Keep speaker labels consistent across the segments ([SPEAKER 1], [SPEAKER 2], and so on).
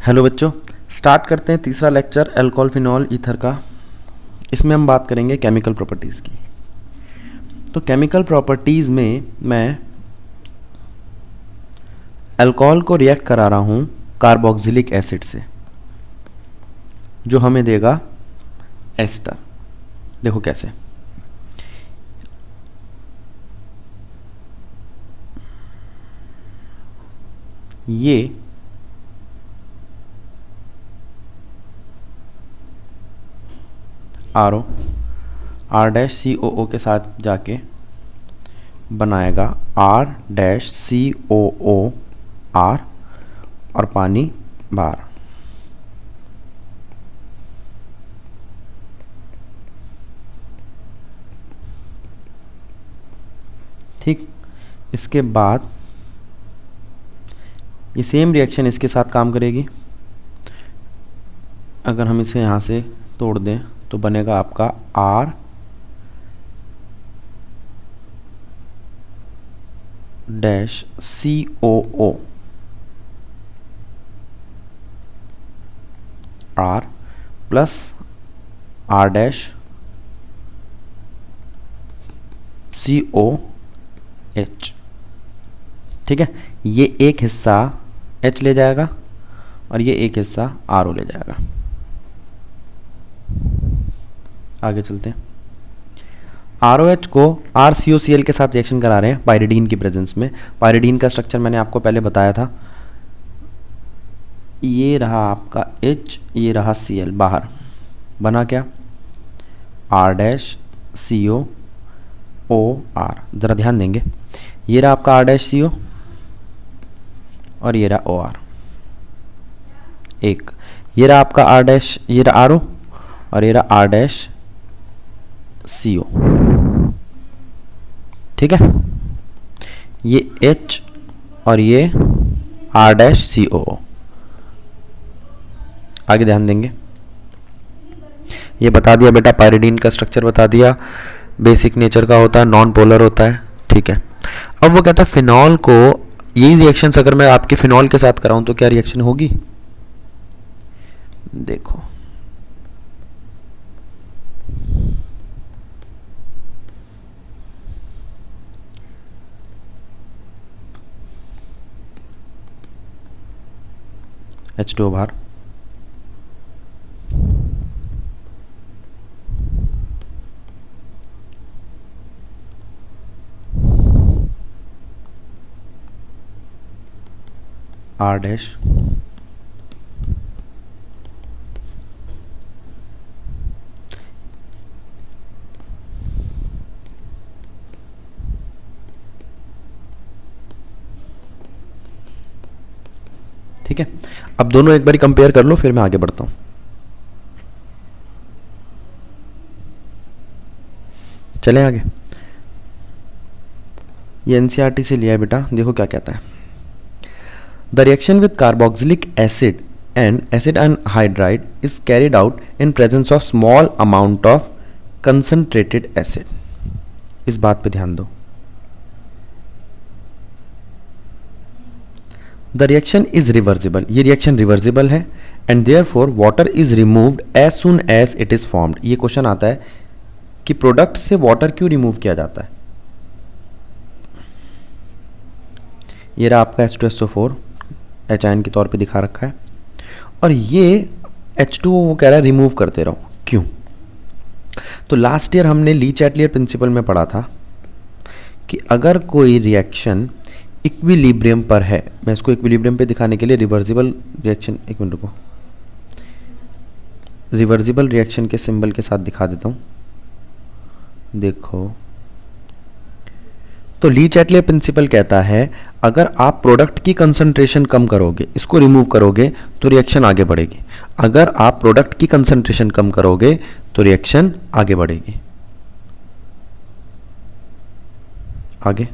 [SPEAKER 1] Hello बच्चों, start करते हैं तीसरा लेक्चर अल्कोहल फिनॉल ईथर का। इसमें हम बात करेंगे केमिकल प्रॉपर्टीज़ की। तो केमिकल प्रॉपर्टीज़ में मैं अल्कोहल को रिएक्ट करा रहा हूँ कार्बोक्सिलिक एसिड से, जो हमें देगा एस्टर। देखो कैसे। ये R-COO के साथ जाके बनाएगा R-COOR और पानी बाहर। ठीक, इसके बाद ये सेम रिएक्शन इसके साथ काम करेगी। अगर हम इसे यहाँ से तोड़ दें तो बनेगा आपका R-COO R प्लस R-COH। ठीक है, ये एक हिस्सा H ले जाएगा और ये एक हिस्सा RO ले जाएगा। आगे चलते हैं। ROH को RCOCl के साथ रिएक्शन करा रहे हैं पायरिडीन की प्रेजेंस में। पायरिडीन का स्ट्रक्चर मैंने आपको पहले बताया था। ये रहा आपका H, ये रहा Cl बाहर। बना क्या? R-COOR। ज़रा ध्यान देंगे, ये रहा आपका R-CO और ये रहा OR। एक ये रहा आपका ये रहा RO और ये रहा R-CO। ठीक है, ये H और ये R-COO। आगे ध्यान देंगे, ये बता दिया बेटा, पायरिडीन का स्ट्रक्चर बता दिया, बेसिक नेचर का होता है, नॉन पोलर होता है। ठीक है, अब वो कहता है फिनॉल को, यही रिएक्शंस अगर मैं आपके फिनॉल के साथ कराऊं तो क्या रिएक्शन होगी? देखो, H2O बाहर, R-, ठीक है। अब दोनों एक बारी कंपेयर कर लो, फिर मैं आगे बढ़ता हूं। चलें आगे। ये एनसीईआरटी से लिया है बेटा, देखो क्या कहता है। The reaction with carboxylic acid and acid anhydride is carried out in presence of small amount of concentrated acid. इस बात पे ध्यान दो। द रिएक्शन इज रिवर्सिबल, ये रिएक्शन रिवर्सिबल है, and therefore water is removed as soon as it is formed. ये question आता है कि प्रोडक्ट से वाटर क्यों रिमूव किया जाता है। ये रहा आपका H2SO4 H आयन के तौर पे दिखा रखा है, और ये H2O वो कह रहा है रिमूव करते रहो। क्यों? तो लास्ट ईयर हमने ली चैटलियर प्रिंसिपल में पढ़ा था कि अगर कोई रिएक्शन इक्विलिब्रियम पर है, मैं इसको इक्विलिब्रियम पे दिखाने के लिए रिवर्सिबल रिएक्शन, एक मिनट रुको, रिवर्सिबल रिएक्शन के सिंबल के साथ दिखा देता हूँ। देखो, तो ली चैटलियर प्रिंसिपल कहता है अगर आप प्रोडक्ट की कंसंट्रेशन कम करोगे, इसको रिमूव करोगे, तो रिएक्शन आगे बढ़ेगी। अगर आप प्रोडक्ट की कंसंट्रेशन कम करोगे तो रिएक्शन आगे बढ़ेगी। आगे,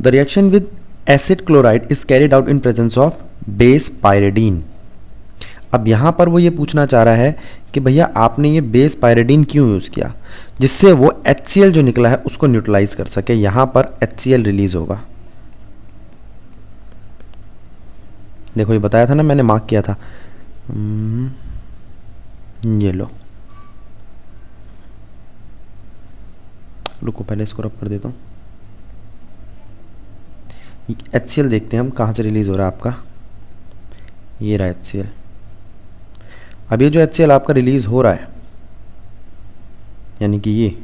[SPEAKER 1] the reaction with acid chloride is carried out in presence of base pyridine. अब यहाँ पर वो ये पूछना चाह रहा है कि भैया आपने ये बेस पायरिडीन क्यों यूज़ किया, जिससे वो HCl जो निकला है उसको न्यूट्रलाइज कर सके। यहाँ पर HCl रिलीज होगा। देखो ये बताया था ना, मैंने मार्क किया था। ये लो, रुको पहले इसको रब कर देता हूँ। HCl देखते हैं हम कहाँ से रिलीज़ हो रहा है आपका। ये रहा HCl। अब ये जो HCl आपका रिलीज़ हो रहा है, यानी कि ये,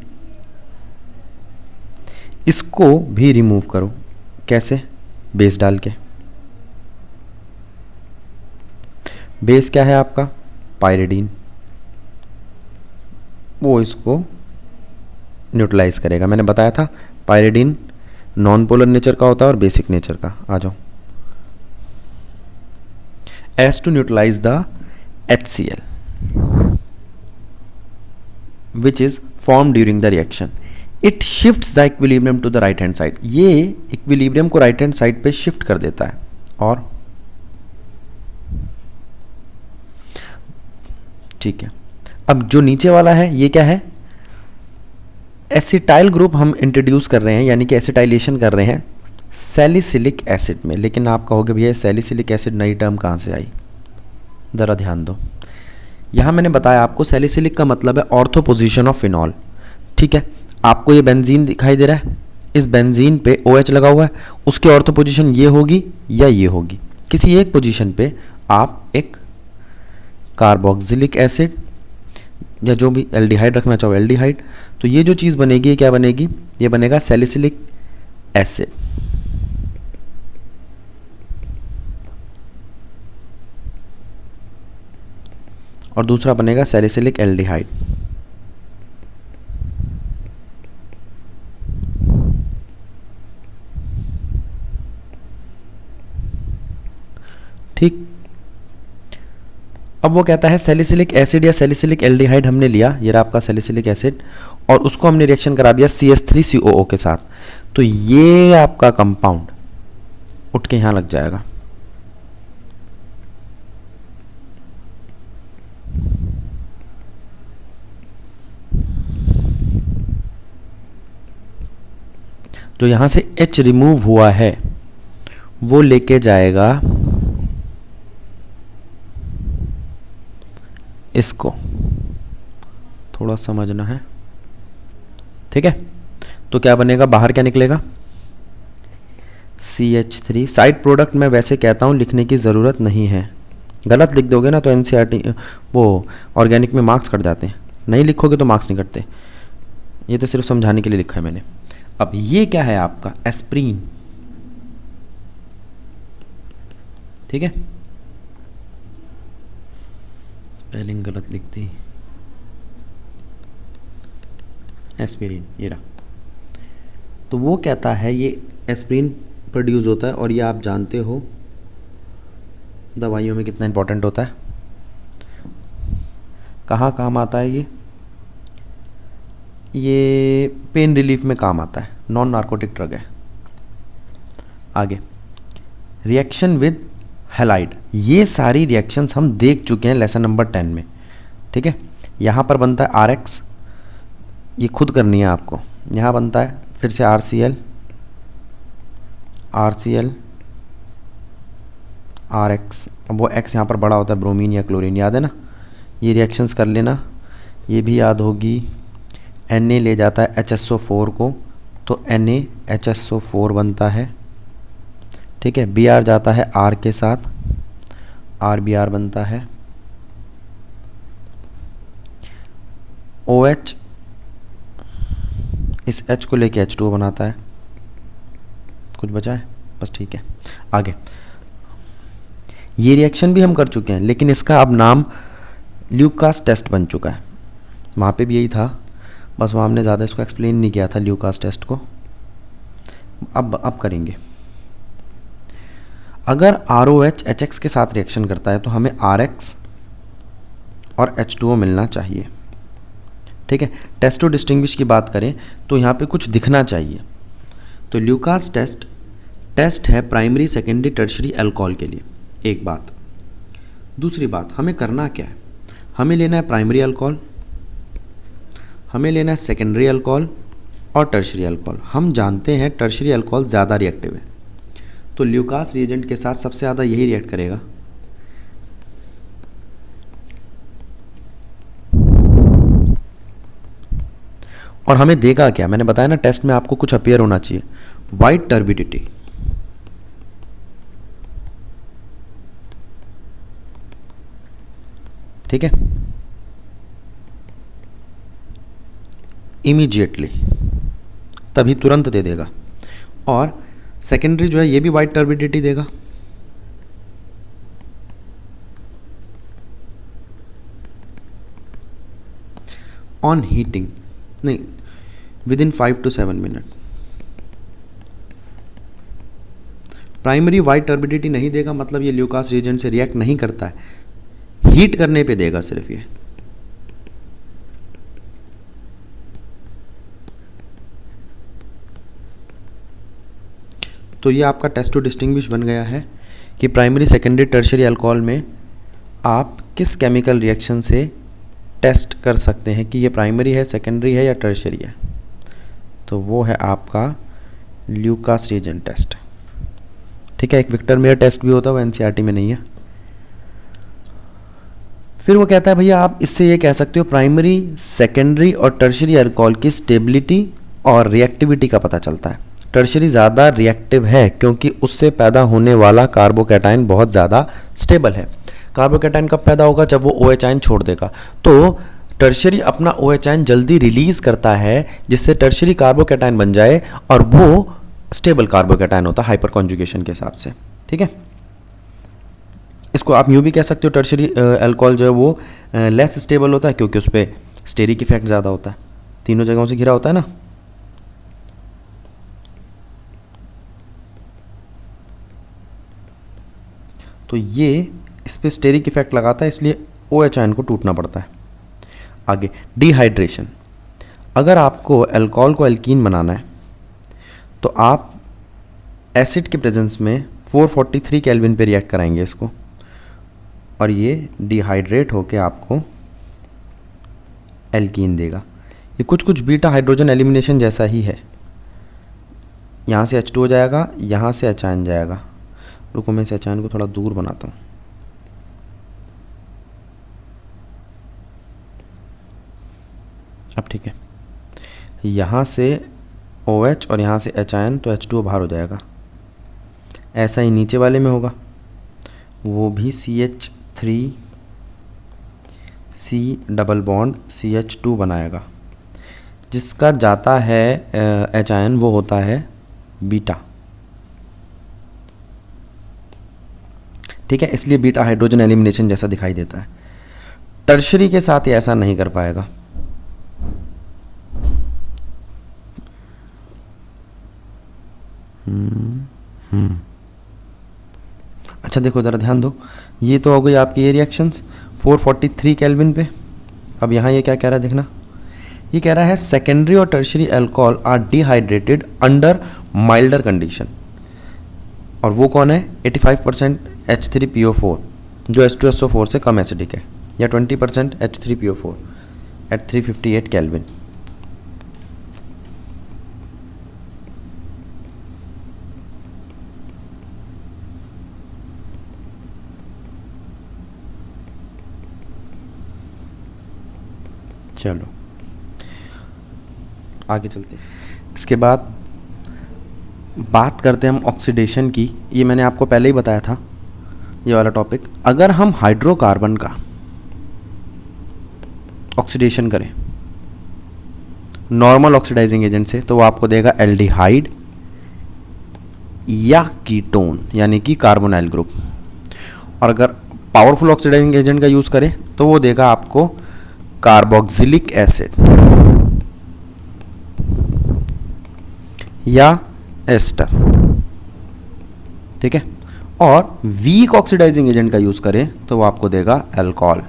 [SPEAKER 1] इसको भी रिमूव करो। कैसे? बेस डाल के। बेस क्या है आपका? पायरिडीन। वो इसको न्यूट्रलाइज करेगा। मैंने बताया था पायरिडीन नॉन पोलर नेचर का होता है और बेसिक नेचर का। आ जाओ। As to neutralize the HCl which is formed during the reaction, it shifts the equilibrium to the right hand side। ये इक्विलिब्रियम को राइट हैंड साइड पे शिफ्ट कर देता है। और ठीक है, अब जो नीचे वाला है ये क्या है? एसिटाइल ग्रुप हम इंट्रोड्यूस कर रहे हैं, यानी कि एसिटाइलेशन कर रहे हैं सैलिसिलिक एसिड में। लेकिन आप कहोगे भैया सैलिसिलिक एसिड नई टर्म कहाँ से आई? ज़रा ध्यान दो। यहाँ मैंने बताया आपको सैलिसिलिक का मतलब है ऑर्थो पोजीशन ऑफ फिनॉल। ठीक है, आपको ये बेंजीन दिखाई दे रहा है, इस बेंजीन पे OH लगा हुआ है, उसकी ऑर्थो पोजीशन ये होगी या ये होगी। किसी एक पोजीशन पे आप एक कार्बोक्सिलिक एसिड या जो भी एल्डिहाइड रखना चाहो एल्डिहाइड, तो ये जो चीज़ बनेगी ये क्या बनेगी? ये बनेगा सैलिसिलिक एसिड। और दूसरा बनेगा सैलिसिलिक एल्डिहाइड। ठीक, अब वो कहता है सैलिसिलिक एसिड या सैलिसिलिक एल्डिहाइड हमने लिया, ये रहा आपका सैलिसिलिक एसिड, और उसको हमने रिएक्शन करा दिया CH3COO के साथ, तो ये आपका कंपाउंड उठ के यहाँ लग जाएगा। जो यहाँ से H रिमूव हुआ है वो लेके जाएगा इसको, थोड़ा समझना है। ठीक है, तो क्या बनेगा? बाहर क्या निकलेगा? CH3। साइड प्रोडक्ट मैं वैसे कहता हूँ लिखने की ज़रूरत नहीं है, गलत लिख दोगे ना तो NCERT वो ऑर्गेनिक में मार्क्स कट जाते हैं, नहीं लिखोगे तो मार्क्स नहीं कटते। ये तो सिर्फ समझाने के लिए लिखा है मैंने। अब ये क्या है आपका? एस्प्रीन। ठीक है, स्पेलिंग गलत लिख दी, एस्पिरिन, ये रहा। तो वो कहता है ये एस्प्रीन प्रोड्यूस होता है, और ये आप जानते हो दवाइयों में कितना इंपॉर्टेंट होता है। कहाँ काम आता है ये पेन रिलीफ में काम आता है, नॉन नार्कोटिक ड्रग है। आगे रिएक्शन विद हैलाइड, ये सारी रिएक्शंस हम देख चुके हैं लेसन नंबर 10 में। ठीक है, यहाँ पर बनता है RX, ये खुद करनी है आपको। यहाँ बनता है फिर से RCl, RX। अब वो X यहाँ पर बड़ा होता है, ब्रोमीन या क्लोरीन, याद है ना? ये रिएक्शंस कर लेना, ये भी याद होगी। Na ले जाता है HSO4 को, तो NaHSO4 बनता है। ठीक है, Br जाता है R के साथ, RBr बनता है। OH इस H को लेके H2O बनाता है। कुछ बचा है? बस ठीक है। आगे ये रिएक्शन भी हम कर चुके हैं, लेकिन इसका अब नाम ल्यूकास टेस्ट बन चुका है। वहाँ पे भी यही था, बस वहाँ हमने ज़्यादा इसको एक्सप्लेन नहीं किया था ल्यूकास टेस्ट को। अब करेंगे। अगर ROH HX के साथ रिएक्शन करता है तो हमें RX और H2O मिलना चाहिए। ठीक है, टेस्ट टू डिस्टिंग्विश की बात करें तो यहाँ पे कुछ दिखना चाहिए। तो ल्यूकास टेस्ट है प्राइमरी सेकेंडरी टर्शरी अल्कोहल के लिए, एक बात। दूसरी बात, हमें करना क्या है? हमें लेना है प्राइमरी अल्कोहल, हमें लेना है सेकेंडरी अल्कोहल और टर्शरी अल्कोहल। हम जानते हैं टर्शरी अल्कोहल ज़्यादा रिएक्टिव है, तो ल्यूकास रिएजेंट के साथ सबसे ज़्यादा यही रिएक्ट करेगा। और हमें देगा क्या, मैंने बताया ना टेस्ट में आपको कुछ अपीयर होना चाहिए, वाइट टर्बिडिटी। ठीक है, इमीडिएटली, तभी तुरंत दे देगा। और सेकेंडरी जो है ये भी वाइट टर्बिडिटी देगा। ऑन हीटिंग नहीं, with in 5 to 7 minute. Primary white turbidity नहीं देगा, मतलब ये ल्यूकास रिएजेंट से रिएक्ट नहीं करता है, हीट करने पे देगा सिर्फ ये। तो ये आपका टेस्ट टू डिस्टिंग्विश बन गया है कि प्राइमरी सेकेंडरी टर्शियरी अल्कोहल में आप किस केमिकल रिएक्शन से टेस्ट कर सकते हैं कि ये प्राइमरी है, सेकेंडरी है या टर्शियरी है। तो वो है आपका ल्यूकास रिएजेंट टेस्ट। ठीक है, एक विक्टर मेयर टेस्ट भी होता है, वो एनसीईआरटी में नहीं है। फिर वो कहता है भैया आप इससे ये कह सकते हो प्राइमरी, सेकेंडरी और टर्शियरी अल्कोहल की स्टेबिलिटी और रिएक्टिविटी का पता चलता है। टर्शियरी ज़्यादा रिएक्टिव है क्योंकि उससे पैदा होने वाला कार्बोकैटायन बहुत ज़्यादा स्टेबल है। कार्बोकैटायन कब पैदा होगा, जब वो OH आयन छोड़ देगा। तो टर्शियरी अपना OH आयन जल्दी रिलीज करता है जिससे टर्शियरी कार्बोकैटायन बन जाए और वो स्टेबल कार्बोकैटायन होता है हाइपर कॉन्जुगेशन के हिसाब से। ठीक है, इसको आप यूँ भी कह सकते हो टर्शियरी अल्कोहल जो है वो लेस स्टेबल होता है क्योंकि उस पर स्टेरिक इफेक्ट ज़्यादा होता है, तीनों जगहों से घिरा होता है ना। तो ये इस पर स्टेरिक इफेक्ट लगाता है, इसलिए OH आयन को टूटना पड़ता है। आगे डिहाइड्रेशन, अगर आपको अल्कोहल को एल्कीन बनाना है तो आप एसिड के प्रेजेंस में 443 केल्विन पे रिएक्ट कराएंगे इसको, और ये डिहाइड्रेट होके आपको एल्कीन देगा। ये कुछ कुछ बीटा हाइड्रोजन एलिमिनेशन जैसा ही है। यहाँ से H2 हो जाएगा, यहाँ से H आयन जाएगा। रुको मैं इस H आयन को थोड़ा दूर बनाता हूँ। अब ठीक है, यहाँ से OH और यहाँ से H आयन, तो H2O बाहर हो जाएगा। ऐसा ही नीचे वाले में होगा, वो भी CH3 C double bond CH2 बनाएगा। जिसका जाता है H आयन वो होता है बीटा। ठीक है, इसलिए बीटा हाइड्रोजन एलिमिनेशन जैसा दिखाई देता है। टर्शियरी के साथ ये ऐसा नहीं कर पाएगा। अच्छा देखो ज़रा ध्यान दो, ये तो हो गई आपकी ये रिएक्शंस 443 केल्विन पे। अब यहाँ ये क्या कह रहा है देखना, ये कह रहा है सेकेंडरी और tertiary alcohol are dehydrated under milder condition. और वो कौन है, 85% H3PO4 जो H2SO4 से कम एसिडिक है, या 20% H3PO4 एट 358 केल्विन। चलो आगे चलते हैं। इसके बाद बात करते हैं हम ऑक्सीडेशन की। ये मैंने आपको पहले ही बताया था ये वाला टॉपिक। अगर हम हाइड्रोकार्बन का ऑक्सीडेशन करें नॉर्मल ऑक्सीडाइजिंग एजेंट से तो वो आपको देगा एल्डिहाइड या कीटोन यानी कि कार्बोनाइल ग्रुप। और अगर पावरफुल ऑक्सीडाइजिंग एजेंट का यूज़ करें तो वो देगा आपको कार्बोक्सिलिक एसिड या एस्टर। ठीक है, और वीक ऑक्सीडाइजिंग एजेंट का यूज़ करें तो वो आपको देगा अल्कोहल।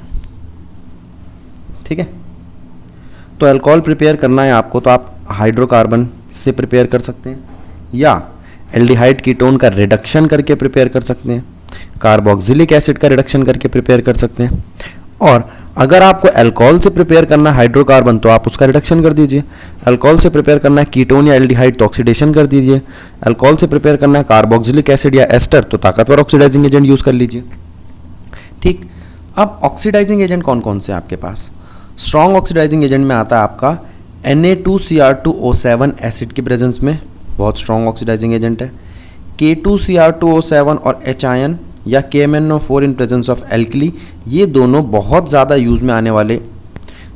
[SPEAKER 1] ठीक है, तो अल्कोहल प्रिपेयर करना है आपको तो आप हाइड्रोकार्बन से प्रिपेयर कर सकते हैं या एल्डिहाइड कीटोन का रिडक्शन करके प्रिपेयर कर सकते हैं, कार्बोक्सिलिक एसिड का रिडक्शन करके प्रिपेयर कर सकते हैं। और अगर आपको अल्कोहल से प्रिपेयर करना है हाइड्रोकार्बन तो आप उसका रिडक्शन कर दीजिए, अल्कोहल से प्रिपेयर करना है कीटोन या एल्डिहाइड तो ऑक्सीडेशन कर दीजिए, अल्कोहल से प्रिपेयर करना है कार्बोक्सिलिक एसिड या एस्टर तो ताकतवर ऑक्सीडाइजिंग एजेंट यूज़ कर लीजिए। ठीक, अब ऑक्सीडाइजिंग एजेंट कौन कौन से आपके पास? स्ट्रॉन्ग ऑक्सीडाइजिंग एजेंट में आता है आपका Na2Cr2O7 एसिड की प्रेजेंस में, बहुत स्ट्रॉन्ग ऑक्सीडाइजिंग एजेंट है। K2Cr2O7 और H आयन या KMnO4 in presence of alkali, ये दोनों बहुत ज़्यादा यूज़ में आने वाले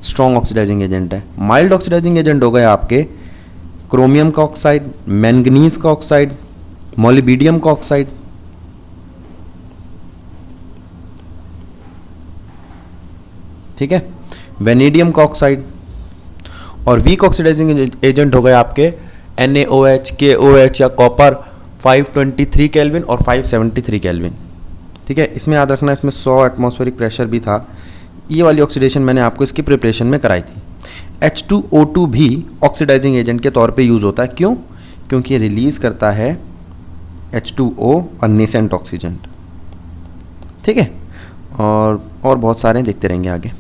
[SPEAKER 1] स्ट्रॉन्ग ऑक्सीडाइजिंग एजेंट है। माइल्ड ऑक्सीडाइजिंग एजेंट हो गए आपके क्रोमियम का ऑक्साइड, मैंगनीज का ऑक्साइड, मोलिबीडियम का ऑक्साइड, ठीक है, वेनेडियम का ऑक्साइड। और वीक ऑक्सीडाइजिंग एजेंट हो गए आपके NaOH, KOH या कॉपर 523 केल्विन और 573 केल्विन। ठीक है, इसमें याद रखना इसमें 100 एटमॉस्फेरिक प्रेशर भी था। ये वाली ऑक्सीडेशन मैंने आपको इसकी प्रिपरेशन में कराई थी। H2O2 भी ऑक्सीडाइजिंग एजेंट के तौर पे यूज़ होता है। क्यों? क्योंकि ये रिलीज़ करता है H2O और नेसेंट ऑक्सीजन। ठीक है, और बहुत सारे देखते रहेंगे आगे।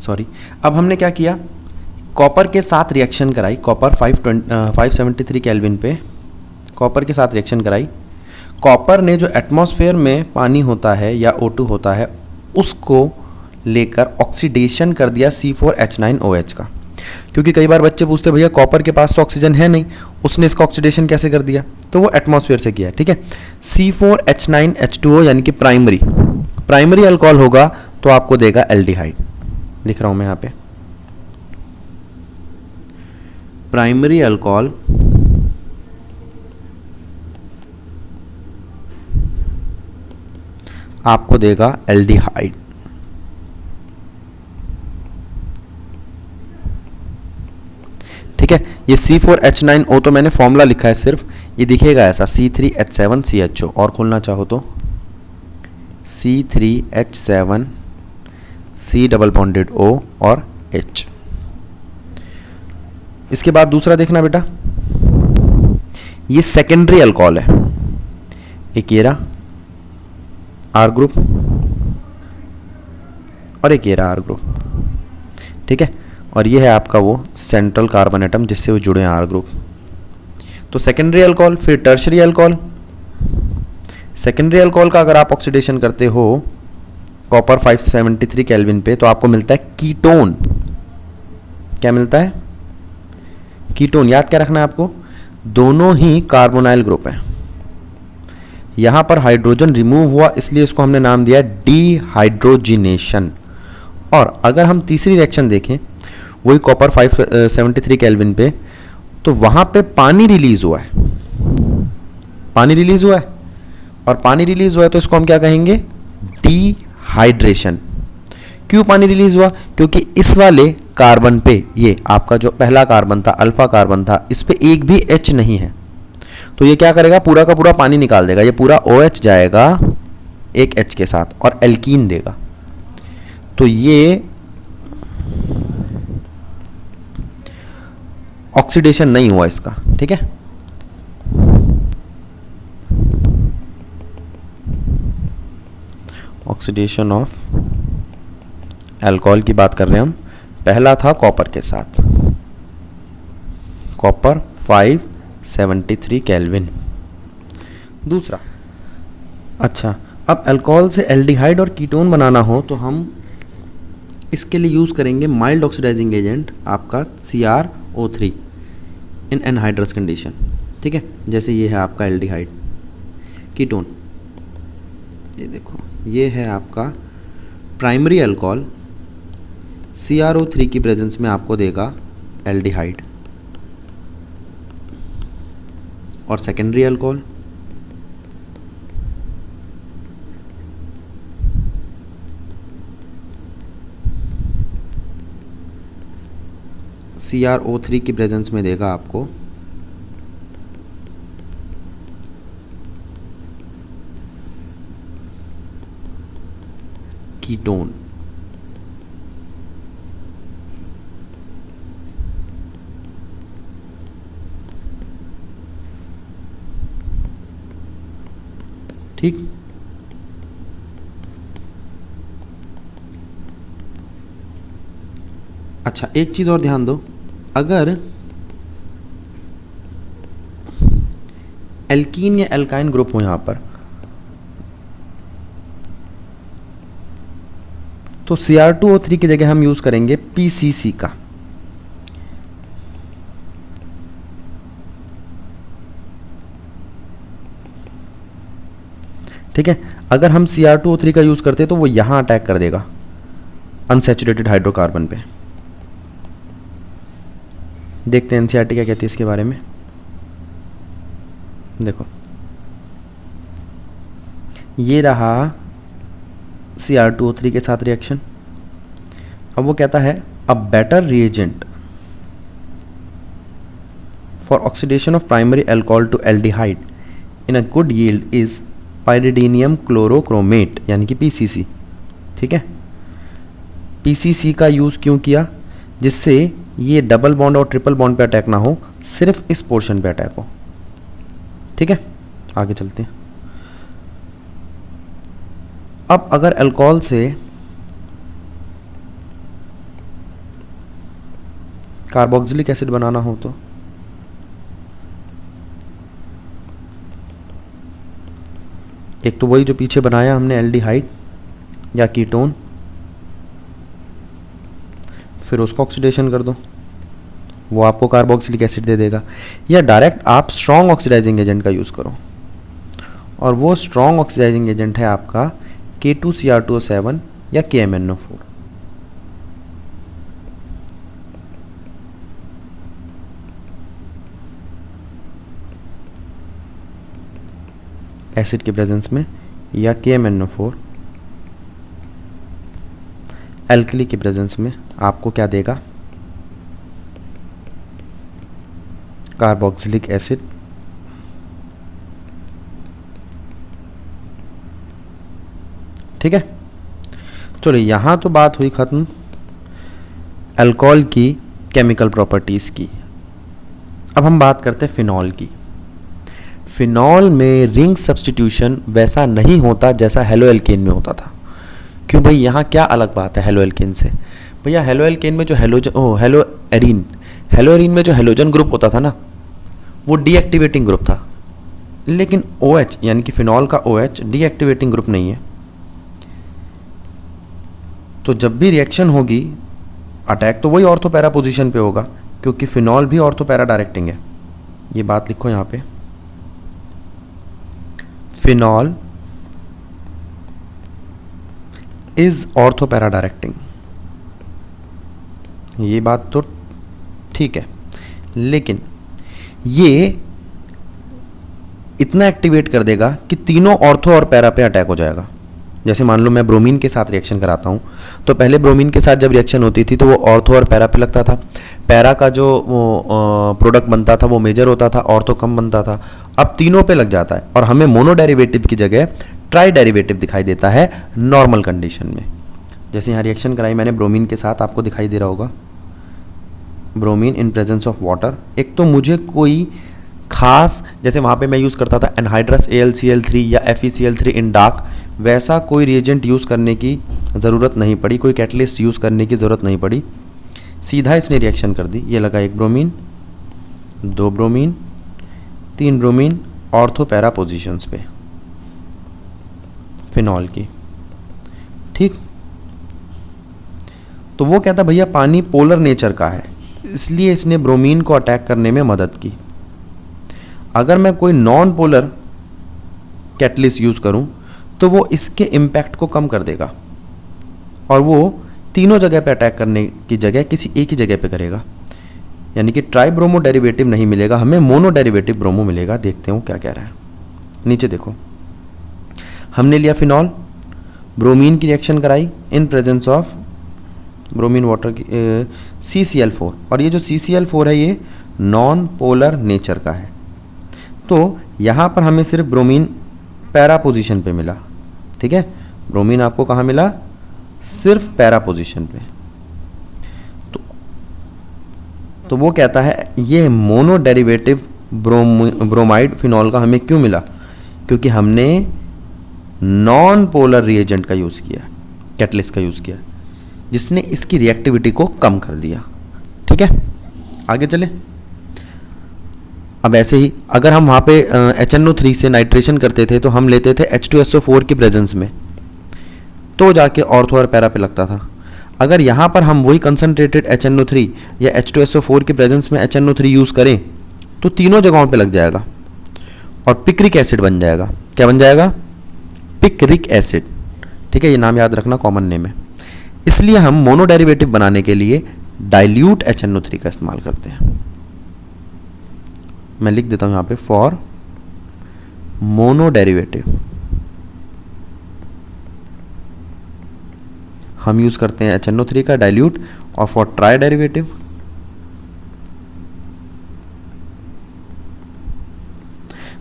[SPEAKER 1] सॉरी, अब हमने क्या किया, कॉपर के साथ रिएक्शन कराई, कॉपर 573 केल्विन पे कॉपर के साथ रिएक्शन कराई। कॉपर ने जो एटमॉस्फेयर में पानी होता है या O2 होता है उसको लेकर ऑक्सीडेशन कर दिया C4H9OH का। क्योंकि कई बार बच्चे पूछते भैया कॉपर के पास तो ऑक्सीजन है नहीं, उसने इसका ऑक्सीडेशन कैसे कर दिया? तो वो एटमॉस्फेयर से किया। ठीक है, C4H9H2O यानी कि प्राइमरी अल्कोहल होगा तो आपको देगा एल्डिहाइड। लिख रहा हूं मैं यहाँ पे, प्राइमरी अल्कोहल आपको देगा एल्डिहाइड। ठीक है, ये C4H9O तो मैंने फॉर्मूला लिखा है सिर्फ, ये दिखेगा ऐसा C3H7CHO, और खोलना चाहो तो C3H7 C double bonded O और H। इसके बाद दूसरा देखना बेटा, ये सेकेंडरी अल्कोहल है, एक ये रहा R ग्रुप और एक ये रहा R ग्रुप। ठीक है, और ये है आपका वो सेंट्रल कार्बन एटम जिससे वो जुड़े हैं R ग्रुप। तो सेकेंडरी अल्कोहल, फिर टर्शरी अल्कोहल। सेकेंडरी अल्कोहल का अगर आप ऑक्सीडेशन करते हो कॉपर 573 केल्विन पे तो आपको मिलता है कीटोन। क्या मिलता है? कीटोन। याद क्या रखना है आपको, दोनों ही कार्बोनाइल ग्रुप है। यहां पर हाइड्रोजन रिमूव हुआ इसलिए इसको हमने नाम दिया डीहाइड्रोजिनेशन। और अगर हम तीसरी रिएक्शन देखें वही कॉपर 573 केल्विन पे, तो वहां पे पानी रिलीज हुआ है, पानी रिलीज हुआ है, और पानी रिलीज हुआ है तो इसको हम क्या कहेंगे? डीहाइड्रेशन। क्यों पानी रिलीज हुआ? क्योंकि इस वाले कार्बन पे, ये आपका जो पहला कार्बन था, अल्फा कार्बन था, इस पे एक भी H नहीं है, तो ये क्या करेगा? पूरा का पूरा पानी निकाल देगा। ये पूरा OH जाएगा एक H के साथ और एल्कीन देगा। तो ये ऑक्सीडेशन नहीं हुआ इसका। ठीक है, ऑक्सीडेशन ऑफ अल्कोहल की बात कर रहे हैं हम। पहला था कॉपर के साथ, कॉपर 573 केल्विन। दूसरा, अच्छा, अब अल्कोहल से एल्डिहाइड और कीटोन बनाना हो तो हम इसके लिए यूज़ करेंगे माइल्ड ऑक्सीडाइजिंग एजेंट आपका CrO3 इन एनहाइड्रस कंडीशन। ठीक है, जैसे ये है आपका एल्डिहाइड। कीटोन, ये देखो, ये है आपका प्राइमरी अल्कोहल, CrO3 की प्रेजेंस में आपको देगा एल्डिहाइड। और सेकेंडरी अल्कोहल, CrO3 की प्रेजेंस में देगा आपको कीटोन। ठीक, अच्छा, एक चीज़ और ध्यान दो, अगर एल्कीन या एल्काइन ग्रुप हो यहाँ पर, तो Cr2O3 की जगह हम यूज़ करेंगे PCC का। ठीक है, अगर हम Cr2O3 का यूज़ करते तो वो यहाँ अटैक कर देगा अनसैचुरेटेड हाइड्रोकार्बन पे। देखते हैं एनसीईआरटी क्या कहती है इसके बारे में। देखो, ये रहा Cr2O3 के साथ रिएक्शन। अब वो कहता है a better reagent for oxidation of primary alcohol to aldehyde in a good yield is pyridinium chlorochromate, यानी कि PCC। ठीक है, PCC का यूज़ क्यों किया? जिससे ये डबल बॉन्ड और ट्रिपल बॉन्ड पे अटैक ना हो, सिर्फ इस पोर्शन पे अटैक हो। ठीक है, आगे चलते हैं। अब अगर अल्कोहल से कार्बोक्सिलिक एसिड बनाना हो तो एक तो वही जो पीछे बनाया हमने एल्डिहाइड या कीटोन, फिर उसको ऑक्सीडेशन कर दो, वो आपको कार्बोक्सिलिक एसिड दे देगा। या डायरेक्ट आप स्ट्रॉन्ग ऑक्सीडाइजिंग एजेंट का यूज़ करो, और वो स्ट्रॉन्ग ऑक्सीडाइजिंग एजेंट है आपका K2Cr2O7 या KMnO4। एसिड के प्रेजेंस में, या KMnO4 एल्कली के प्रेजेंस में आपको क्या देगा? Carboxylic acid. ठीक है, चलो यहाँ तो बात हुई ख़त्म अल्कोहल की केमिकल प्रॉपर्टीज़ की। अब हम बात करते हैं फिनॉल की। फिनॉल में रिंग सब्स्टिट्यूशन वैसा नहीं होता जैसा हेलो एल्केन में होता था। क्यों भाई, यहाँ क्या अलग बात है हेलो एल्केन से? भैया हेलो एल्केन में जो हेलो एरीन में जो हेलोजन ग्रुप होता था ना, वो डीएक्टिवेटिंग ग्रुप था। लेकिन OH यानी कि फिनॉल का OH डीएक्टिवेटिंग ग्रुप नहीं है। तो जब भी रिएक्शन होगी, अटैक तो वही ऑर्थो पैरा पोजीशन पे होगा, क्योंकि फिनॉल भी ऑर्थो पैरा डायरेक्टिंग है। ये बात लिखो यहाँ पे, phenol is ortho para directing. ये बात तो ठीक है, लेकिन ये इतना एक्टिवेट कर देगा कि तीनों ऑर्थो और पैरा पे अटैक हो जाएगा। जैसे मान लो मैं ब्रोमीन के साथ रिएक्शन कराता हूँ, तो पहले ब्रोमीन के साथ जब रिएक्शन होती थी तो वो ऑर्थो और पैरा पे लगता था। पैरा का जो प्रोडक्ट बनता था वो मेजर होता था, ऑर्थो कम बनता था। अब तीनों पे लग जाता है और हमें मोनो डेरिवेटिव की जगह ट्राई डेरिवेटिव दिखाई देता है नॉर्मल कंडीशन में। जैसे यहाँ रिएक्शन कराई मैंने ब्रोमीन के साथ, आपको दिखाई दे रहा होगा bromine in presence of water. एक तो मुझे कोई खास, जैसे वहाँ पे मैं यूज़ करता था एनहाइड्रस AlCl3 या FeCl3 इन डार्क, वैसा कोई रिएजेंट यूज़ करने की ज़रूरत नहीं पड़ी, कोई कैटलिस्ट यूज़ करने की ज़रूरत नहीं पड़ी। सीधा इसने रिएक्शन कर दी। ये लगा 1 bromine, 2 bromine, 3 bromine ortho para positions पे फिनॉल की। ठीक, तो वो कहता भैया पानी पोलर नेचर का है, इसलिए इसने ब्रोमीन को अटैक करने में मदद की। अगर मैं कोई नॉन पोलर कैटलिस्ट यूज़ करूं तो वो इसके इम्पैक्ट को कम कर देगा और वो तीनों जगह पे अटैक करने की जगह किसी एक ही जगह पे करेगा। यानी कि ट्राई ब्रोमो डेरिवेटिव नहीं मिलेगा हमें, मोनो डेरिवेटिव ब्रोमो मिलेगा। देखते हो क्या कह रहा है, नीचे देखो। हमने लिया फिनॉल, ब्रोमीन की रिएक्शन कराई इन प्रेजेंस ऑफ ब्रोमीन वाटर की CCl4, और ये जो CCl4 है ये नॉन पोलर नेचर का है। तो यहाँ पर हमें सिर्फ ब्रोमीन पैरा पोजीशन पे मिला। ठीक है, ब्रोमीन आपको कहाँ मिला? सिर्फ पैरा पोजीशन पे। तो वो कहता है ये मोनो डेरिवेटिव ब्रोमाइड फिनॉल का हमें क्यों मिला? क्योंकि हमने नॉन पोलर रिएजेंट का यूज़ किया, कैटलिस्ट का यूज़ किया। जिसने इसकी रिएक्टिविटी को कम कर दिया। ठीक है, आगे चले। अब ऐसे ही अगर हम वहाँ पे HNO3 से नाइट्रेशन करते थे तो हम लेते थे H2SO4 की प्रेजेंस में, तो जाके ऑर्थो और पैरा पे लगता था। अगर यहाँ पर हम वही कंसनट्रेटेड HNO3 या H2SO4 की प्रेजेंस में HNO3 यूज़ करें तो तीनों जगहों पे लग जाएगा और पिक्रिक एसिड बन जाएगा। क्या बन जाएगा? Picric acid. ठीक है, ये नाम याद रखना, कॉमन नेम है। इसलिए हम मोनो डेरिवेटिव बनाने के लिए डाइल्यूट HNO3 का इस्तेमाल करते हैं। मैं लिख देता हूँ यहाँ पे, फॉर मोनो डेरिवेटिव हम यूज़ करते हैं HNO3 का डाइल्यूट, और फॉर ट्राई डेरिवेटिव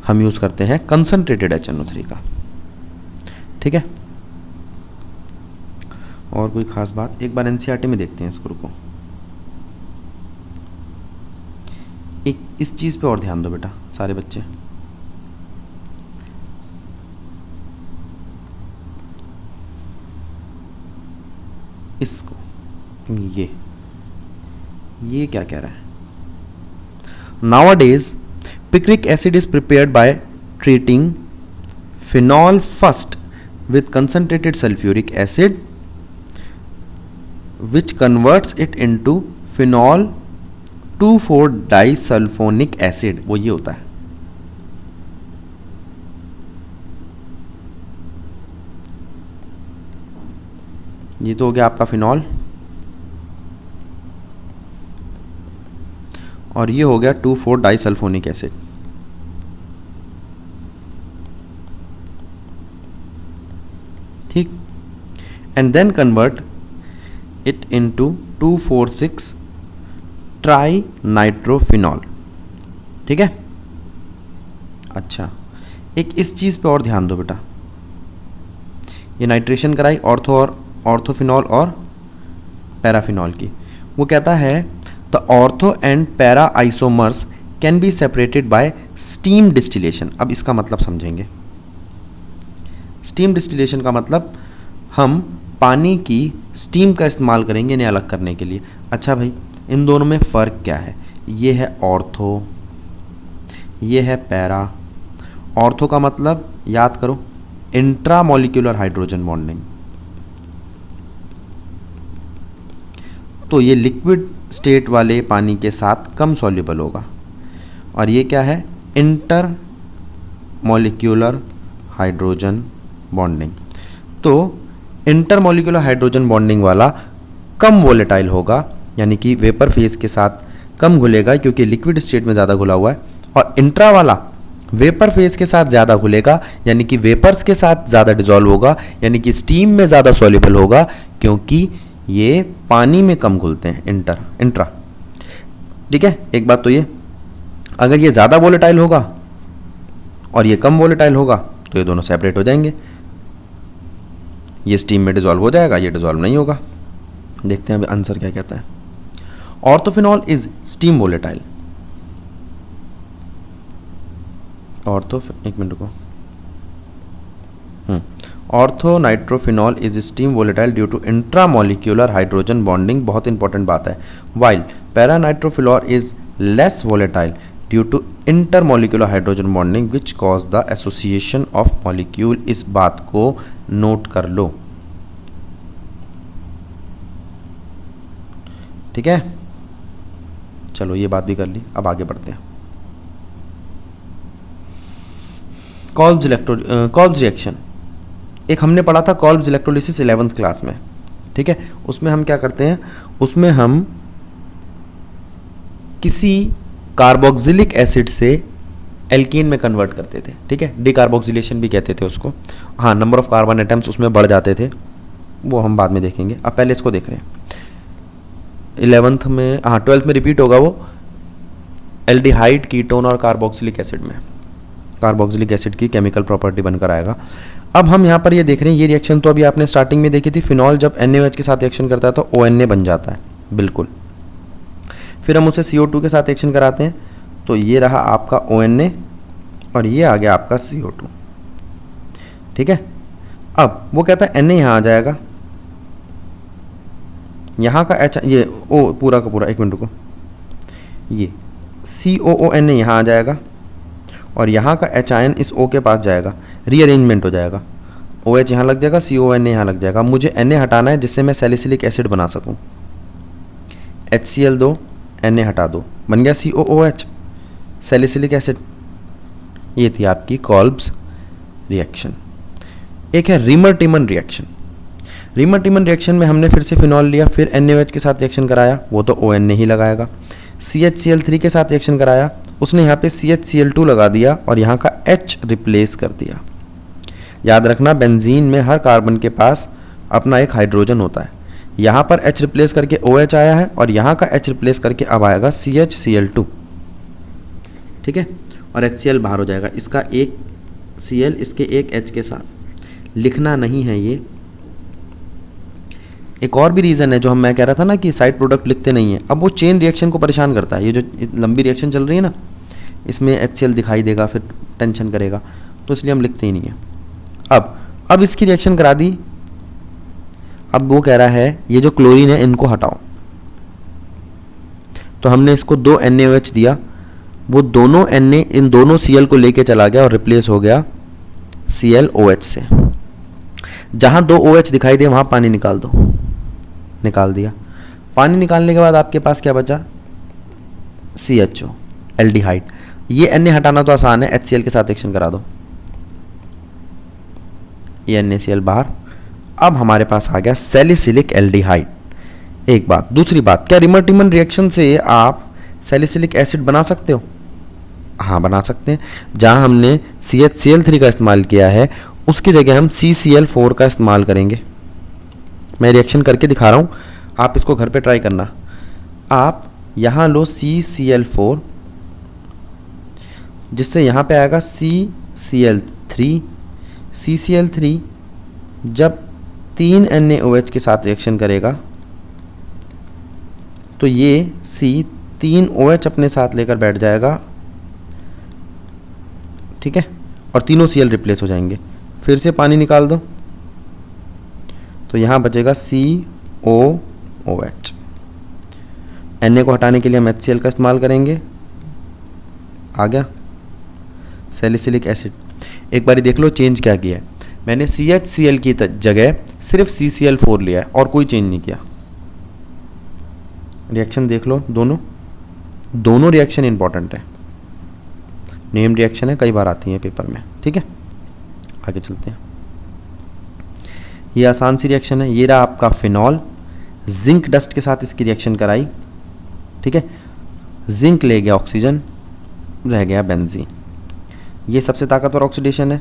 [SPEAKER 1] हम यूज़ करते हैं कंसंट्रेटेड HNO3 का। ठीक है, और कोई खास बात? एक बार NCERT में देखते हैं इसको, रुको। एक इस चीज़ पे और ध्यान दो बेटा सारे बच्चे। इसको ये क्या कह रहा है? Nowadays picric acid is prepared by treating phenol first with concentrated sulfuric acid which converts it into phenol 2,4-disulfonic acid। वो ये होता है। ये तो हो गया आपका फिनॉल, और ये हो गया 2,4-डाइसल्फोनिक एसिड। ठीक, and then convert it into 2,4,6 trinitrophenol. ठीक है, अच्छा एक इस चीज़ पे और ध्यान दो बेटा। ये नाइट्रेशन कराई ऑर्थोफिनॉल और पैराफिनॉल की। वो कहता है the ortho and para isomers can be separated by steam distillation. अब इसका मतलब समझेंगे। स्टीम डिस्टिलेशन का मतलब हम पानी की स्टीम का इस्तेमाल करेंगे इन्हें अलग करने के लिए। अच्छा भाई, इन दोनों में फ़र्क क्या है? ये है ऑर्थो, ये है पैरा। ऑर्थो का मतलब याद करो, इंट्रामोलिक्यूलर हाइड्रोजन बॉन्डिंग। तो ये लिक्विड स्टेट वाले पानी के साथ कम सॉल्युबल होगा। और ये क्या है? Inter molecular hydrogen bonding. तो इंटर मॉलिक्यूलर हाइड्रोजन बॉन्डिंग वाला कम वोलेटाइल होगा, यानी कि वेपर फेज के साथ कम घुलेगा क्योंकि लिक्विड स्टेट में ज़्यादा घुला हुआ है। और इंट्रा वाला वेपर फेज के साथ ज़्यादा घुलेगा, यानी कि वेपर्स के साथ ज़्यादा डिजॉल्व होगा, यानी कि स्टीम में ज़्यादा सॉल्युबल होगा, क्योंकि ये पानी में कम घुलते हैं। इंट्रा। ठीक है, एक बात तो ये, अगर ये ज़्यादा वोलेटाइल होगा और ये कम वोलेटाइल होगा तो ये दोनों सेपरेट हो जाएंगे। ये स्टीम में डिजॉल्व हो जाएगा, ये डिजॉल्व नहीं होगा। देखते हैं अभी आंसर क्या कहता है। Orthophenol is steam volatile. एक मिनट को। Orthonitrophenol is steam volatile due to intramolecular hydrogen bonding. बहुत इंपॉर्टेंट बात है। While paranitrophenol is less volatile due to intermolecular hydrogen bonding which cause the association of molecule. इस बात को note कर लो। ठीक है, चलो ये बात भी कर ली, अब आगे बढ़ते हैं। कॉल्ब्स रिएक्शन एक हमने पढ़ा था, कॉल्ब्स इलेक्ट्रोलिसिस 11th क्लास में। ठीक है, उसमें हम क्या करते हैं, उसमें हम किसी कार्बोक्सिलिक एसिड से एल्कीन में कन्वर्ट करते थे। ठीक है, डिकार्बोक्सिलेशन भी कहते थे उसको। हाँ, नंबर ऑफ कार्बन एटम्स उसमें बढ़ जाते थे, वो हम बाद में देखेंगे। अब पहले इसको देख रहे हैं। 11th में, हाँ 12th में रिपीट होगा वो, एल्डिहाइड, कीटोन और कार्बोक्सिलिक एसिड में कार्बोक्सिलिक एसिड की केमिकल प्रॉपर्टी बनकर आएगा। अब हम यहाँ पर ये देख रहे हैं, ये रिएक्शन तो अभी आपने स्टार्टिंग में देखी थी। फिनॉल जब NaOH के साथ रिएक्शन करता है तो ONA बन जाता है, बिल्कुल। फिर हम उसे CO2 के साथ रिएक्शन कराते हैं तो ये रहा आपका ONA और ये आ गया आपका CO2। ठीक है, अब वो कहता है Na यहाँ आ जाएगा, यहाँ का एच, ये ओ पूरा का पूरा, एक मिनट रुको, ये COON यहाँ आ जाएगा और यहाँ का HIN इस O के पास जाएगा, रीअरेंजमेंट हो जाएगा, OH यहाँ लग जाएगा, CON यहाँ लग जाएगा। मुझे Na हटाना है जिससे मैं सैलिसिलिक एसिड बना सकूँ। HCl दो, Na हटा दो, बन गया COOH, सैलिसिलिक एसिड। ये थी आपकी कॉल्ब्स रिएक्शन। एक है reamer Tiemann reaction. Reamer Tiemann reaction में हमने फिर से फिनॉल लिया, फिर NaOH के साथ रिएक्शन कराया, वो तो ON ही लगाएगा। CHCl3 के साथ रिएक्शन कराया, उसने यहाँ पे CHCl2 लगा दिया और यहाँ का H रिप्लेस कर दिया। याद रखना बेंजीन में हर कार्बन के पास अपना एक हाइड्रोजन होता है। यहाँ पर H रिप्लेस करके OH आया है और यहाँ का H रिप्लेस करके अब आएगा CHCl2, ठीक है, और HCl बाहर हो जाएगा। इसका एक Cl इसके एक H के साथ लिखना नहीं है ये। एक और भी रीज़न है जो मैं कह रहा था ना कि साइड प्रोडक्ट लिखते नहीं हैं, अब वो चेन रिएक्शन को परेशान करता है। ये जो लंबी रिएक्शन चल रही है ना, इसमें HCl दिखाई देगा, फिर टेंशन करेगा, तो इसलिए हम लिखते ही नहीं हैं। अब इसकी रिएक्शन करा दी। अब वो कह रहा है ये जो क्लोरीन है इनको हटाओ, तो हमने इसको 2 NaOH दिया, वो दोनों Na इन दोनों Cl को लेके चला गया और रिप्लेस हो गया ClOH से। जहाँ 2 OH दिखाई दे वहाँ पानी निकाल दो, निकाल दिया। पानी निकालने के बाद आपके पास क्या बचा? CHO, aldehyde. ये Na हटाना तो आसान है, HCl के साथ रिएक्शन करा दो, ये NaCl बाहर। अब हमारे पास आ गया सैलिसिलिक एल्डिहाइड। एक बात। दूसरी बात, क्या रीमर टिमन रिएक्शन से आप सैलिसिलिक एसिड बना सकते हो? हाँ, बना सकते हैं। जहाँ हमने CHCl3 का इस्तेमाल किया है उसकी जगह हम CCl4 का इस्तेमाल करेंगे। मैं रिएक्शन करके दिखा रहा हूँ, आप इसको घर पे ट्राई करना। आप यहाँ लो CCl4, जिससे यहाँ पे आएगा CCl3। CCl3 जब 3 NaOH के साथ रिएक्शन करेगा तो ये C 3 OH अपने साथ लेकर बैठ जाएगा, ठीक है, और तीनों Cl रिप्लेस हो जाएंगे। फिर से पानी निकाल दो तो यहाँ बचेगा COOH। Na को हटाने के लिए हम HCl का इस्तेमाल करेंगे। आ गया सैलिसिलिक एसिड। एक बारी देख लो चेंज क्या किया है। मैंने CHCl की जगह सिर्फ CCl4 लिया है और कोई चेंज नहीं किया। रिएक्शन देख लो, दोनों रिएक्शन इंपॉर्टेंट है, नेम रिएक्शन है, कई बार आती है पेपर में, ठीक है। आगे चलते हैं। ये आसान सी रिएक्शन है। ये रहा आपका फिनॉल, जिंक डस्ट के साथ इसकी रिएक्शन कराई, ठीक है, जिंक ले गया ऑक्सीजन, रह गया बेंजीन। ये सबसे ताकतवर ऑक्सीडेशन है।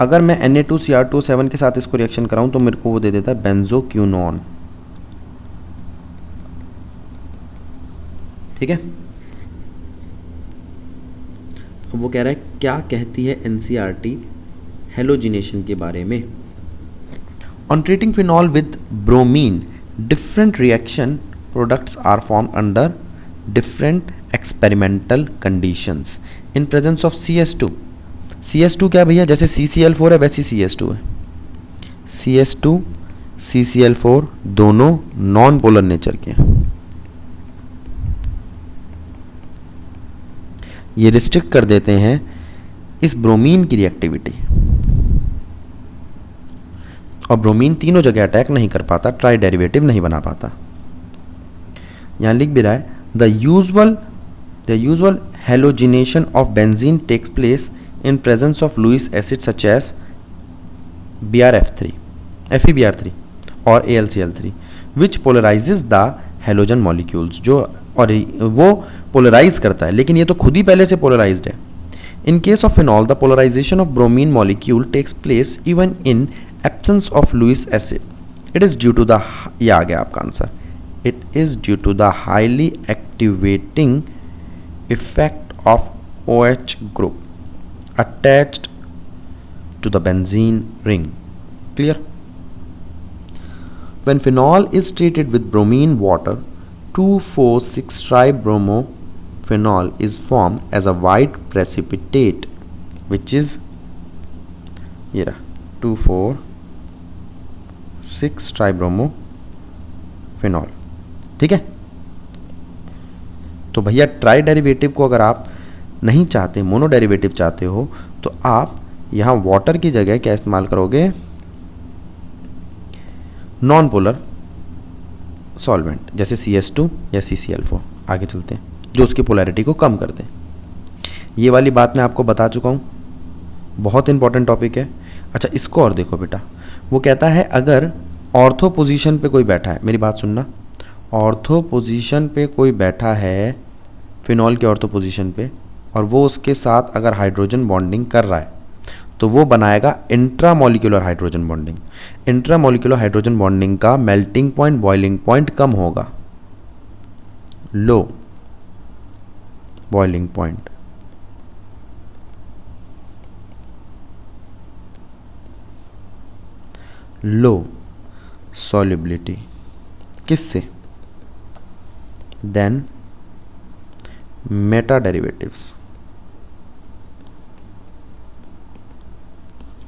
[SPEAKER 1] अगर मैं Na2Cr2O7 के साथ इसको रिएक्शन कराऊं तो मेरे को वो दे देता है बेंजोक्यूनोन, ठीक है। अब वो कह रहा है क्या कहती है NCERT हेलोजिनेशन के बारे में। On treating phenol with bromine different reaction products are form under different experimental conditions in presence of CS2। CS2 क्या भैया, जैसे CCl4 है वैसी CS2 है। CS2 CCl4 दोनों नॉन पोलर नेचर के हैं। ये रिस्ट्रिक्ट कर देते हैं इस ब्रोमीन की रिएक्टिविटी, और ब्रोमीन तीनों जगह अटैक नहीं कर पाता, ट्राई डेरिवेटिव नहीं बना पाता। यहाँ लिख भी रहा है the usual halogenation of benzene takes place in presence of Lewis acid such as BrF3, FeBr3 और AlCl3 which polarises the halogen molecules, जो और वो पोलराइज करता है, लेकिन ये तो खुद ही पहले से पोलराइज्ड है। In case of phenol the polarization of bromine molecule takes place even in absence of Lewis acid. It is due to the, ये आ गया आपका answer, it is due to the highly activating effect of OH group attached to the benzene ring. Clear? When phenol is treated with bromine water, 2,4,6-tribromophenol is formed as a white precipitate, which is 2,4,6-tribromo phenol. ठीक है, तो भैया try derivative को अगर आप नहीं चाहते, mono derivative चाहते हो, तो आप यहाँ वाटर की जगह क्या इस्तेमाल करोगे, नॉन पोलर सॉल्वेंट जैसे CS2 या CCl4। आगे चलते हैं, जो उसकी पोलैरिटी को कम कर दें। ये वाली बात मैं आपको बता चुका हूँ, बहुत इंपॉर्टेंट टॉपिक है। अच्छा, इसको और देखो बेटा, वो कहता है अगर ऑर्थो पोजीशन पे कोई बैठा है, मेरी बात सुनना, ऑर्थो पोजीशन पे कोई बैठा है फिनॉल के ऑर्थो पोजीशन पे, और वो उसके साथ अगर हाइड्रोजन बॉन्डिंग कर रहा है तो वो बनाएगा intramolecular hydrogen bonding. Intramolecular hydrogen bonding का मेल्टिंग पॉइंट, बॉइलिंग पॉइंट कम होगा, लो बॉइलिंग पॉइंट। लो सॉल्युबिलिटी, किससे, देन मेटा डेरिवेटिव्स।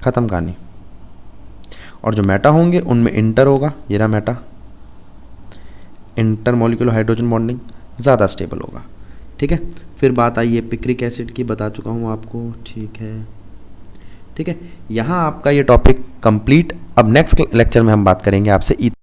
[SPEAKER 1] खत्म कहानी। और जो मेटा होंगे उनमें इंटर होगा, ये रहा मेटा, इंटरमोलिकुलर हाइड्रोजन बॉन्डिंग ज़्यादा स्टेबल होगा। ठीक है, फिर बात आई है पिक्रिक एसिड की, बता चुका हूँ आपको। ठीक है, ठीक है, यहाँ आपका ये टॉपिक कंप्लीट। अब नेक्स्ट लेक्चर में हम बात करेंगे आपसे